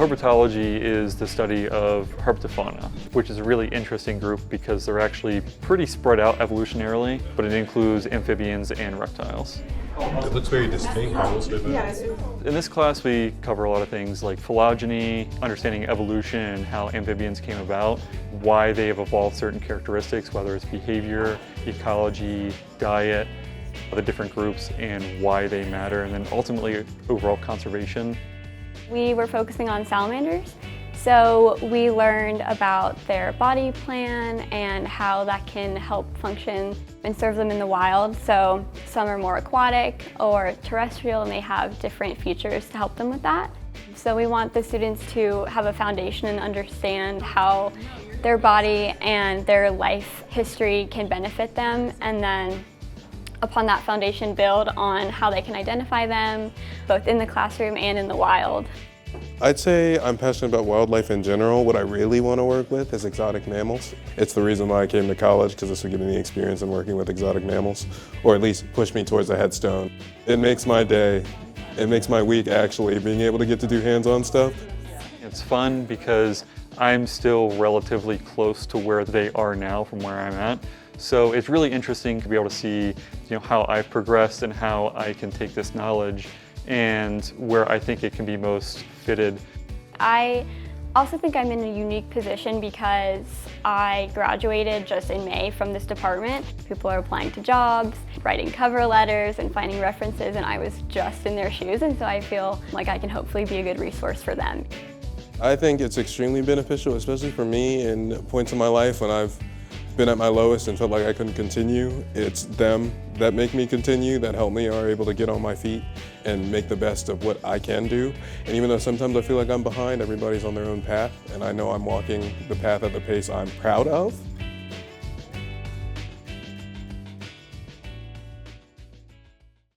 Herpetology is the study of herpetofauna, which is a really interesting group because they're actually pretty spread out evolutionarily, but it includes amphibians and reptiles. It looks very distinct. I will say that. In this class, we cover a lot of things like phylogeny, understanding evolution and how amphibians came about, why they have evolved certain characteristics, whether it's behavior, ecology, diet, the different groups, and why they matter, and then ultimately overall conservation. We were focusing on salamanders, so we learned about their body plan and how that can help function and serve them in the wild. So some are more aquatic or terrestrial, and they have different features to help them with that. So we want the students to have a foundation and understand how their body and their life history can benefit them, and then upon that foundation build on how they can identify them, both in the classroom and in the wild. I'd say I'm passionate about wildlife in general. What I really want to work with is exotic mammals. It's the reason why I came to college, because this would give me the experience in working with exotic mammals, or at least push me towards a headstone. It makes my day, it makes my week actually, being able to get to do hands-on stuff. It's fun because I'm still relatively close to where they are now from where I'm at. So it's really interesting to be able to see, how I've progressed and how I can take this knowledge and where I think it can be most fitted. I also think I'm in a unique position because I graduated just in May from this department. People are applying to jobs, writing cover letters, and finding references, and I was just in their shoes, and so I feel like I can hopefully be a good resource for them. I think it's extremely beneficial, especially for me in points in my life when I've been at my lowest and felt like I couldn't continue. It's them that make me continue, that help me, are able to get on my feet and make the best of what I can do. And even though sometimes I feel like I'm behind, everybody's on their own path, and I know I'm walking the path at the pace I'm proud of.